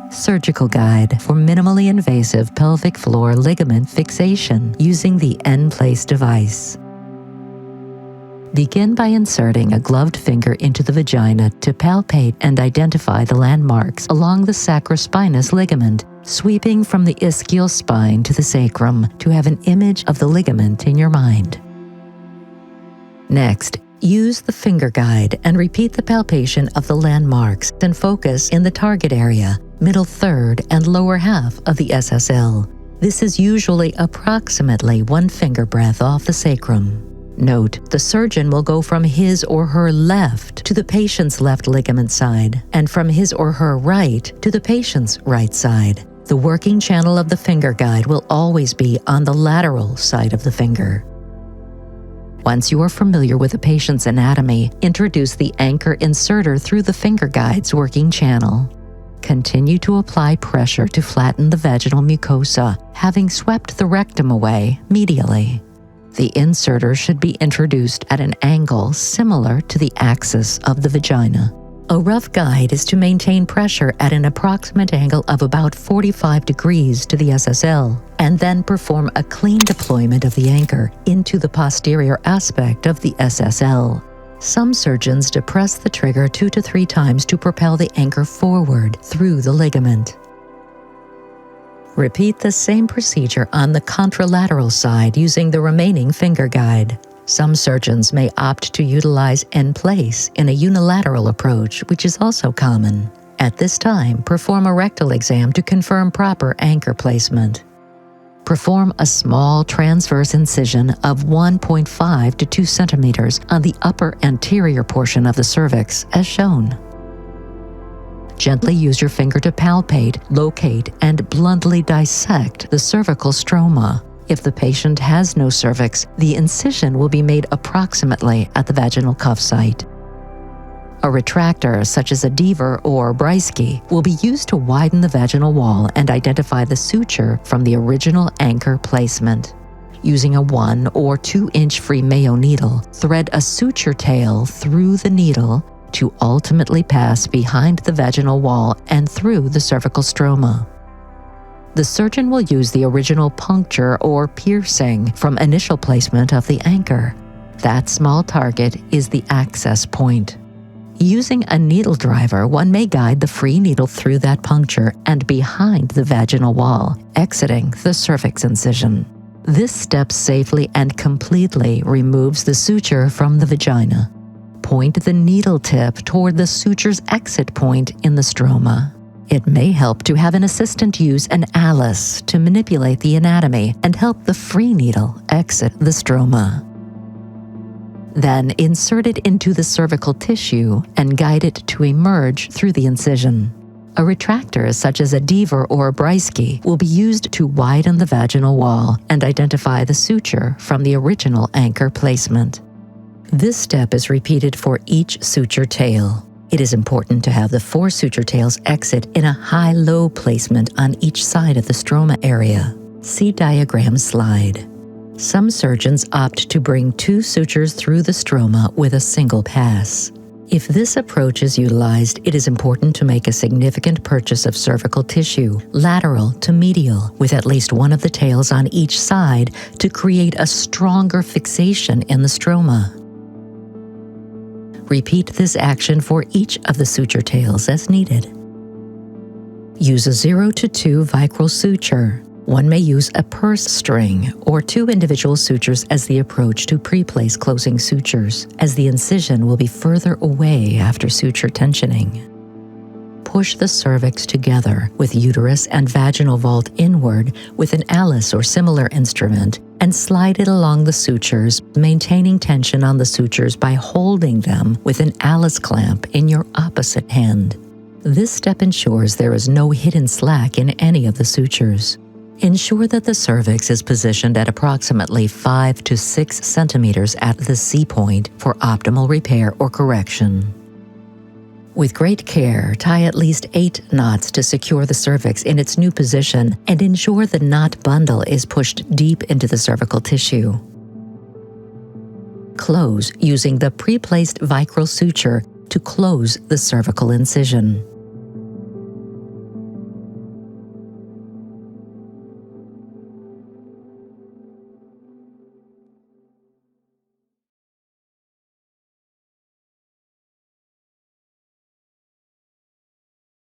Surgical guide for minimally invasive pelvic floor ligament fixation using the EnPlace device. Begin by inserting a gloved finger into the vagina to palpate and identify the landmarks along the sacrospinous ligament, sweeping from the ischial spine to the sacrum to have an image of the ligament in your mind. Next, use the finger guide and repeat the palpation of the landmarks and focus in the target area, middle third and lower half of the SSL. This is usually approximately 1 finger breadth off the sacrum. Note, the surgeon will go from his or her left to the patient's left ligament side and from his or her right to the patient's right side. The working channel of the finger guide will always be on the lateral side of the finger. Once you are familiar with the patient's anatomy, introduce the anchor inserter through the finger guide's working channel. Continue to apply pressure to flatten the vaginal mucosa, having swept the rectum away medially. The inserter should be introduced at an angle similar to the axis of the vagina. A rough guide is to maintain pressure at an approximate angle of about 45 degrees to the SSL, and then perform a clean deployment of the anchor into the posterior aspect of the SSL. Some surgeons depress the trigger 2 to 3 times to propel the anchor forward through the ligament. Repeat the same procedure on the contralateral side using the remaining finger guide. Some surgeons may opt to utilize EnPlace in a unilateral approach, which is also common. At this time, perform a rectal exam to confirm proper anchor placement. Perform a small transverse incision of 1.5 to 2 centimeters on the upper anterior portion of the cervix, as shown. Gently use your finger to palpate, locate, and bluntly dissect the cervical stroma. If the patient has no cervix, the incision will be made approximately at the vaginal cuff site. A retractor, such as a Deaver or Breisky, will be used to widen the vaginal wall and identify the suture from the original anchor placement. Using a 1 or 2 inch free Mayo needle, thread a suture tail through the needle to ultimately pass behind the vaginal wall and through the cervical stroma. The surgeon will use the original puncture or piercing from initial placement of the anchor. That small target is the access point. Using a needle driver, one may guide the free needle through that puncture and behind the vaginal wall, exiting the cervix incision. This step safely and completely removes the suture from the vagina. Point the needle tip toward the suture's exit point in the stroma. It may help to have an assistant use an Alice to manipulate the anatomy and help the free needle exit the stroma. Then insert it into the cervical tissue and guide it to emerge through the incision. A retractor, such as a Deaver or a Breisky, will be used to widen the vaginal wall and identify the suture from the original anchor placement. This step is repeated for each suture tail. It is important to have the 4 suture tails exit in a high-low placement on each side of the stroma area. See diagram slide. Some surgeons opt to bring 2 sutures through the stroma with a single pass. If this approach is utilized, it is important to make a significant purchase of cervical tissue, lateral to medial, with at least one of the tails on each side to create a stronger fixation in the stroma. Repeat this action for each of the suture tails as needed. Use a 0 to 2 vicryl suture. One may use a purse string or 2 individual sutures as the approach to pre-place closing sutures, as the incision will be further away after suture tensioning. Push the cervix together with uterus and vaginal vault inward with an Alice or similar instrument and slide it along the sutures, maintaining tension on the sutures by holding them with an Alice clamp in your opposite hand. This step ensures there is no hidden slack in any of the sutures. Ensure that the cervix is positioned at approximately 5 to 6 centimeters at the C-point for optimal repair or correction. With great care, tie at least 8 knots to secure the cervix in its new position and ensure the knot bundle is pushed deep into the cervical tissue. Close using the pre-placed vicryl suture to close the cervical incision.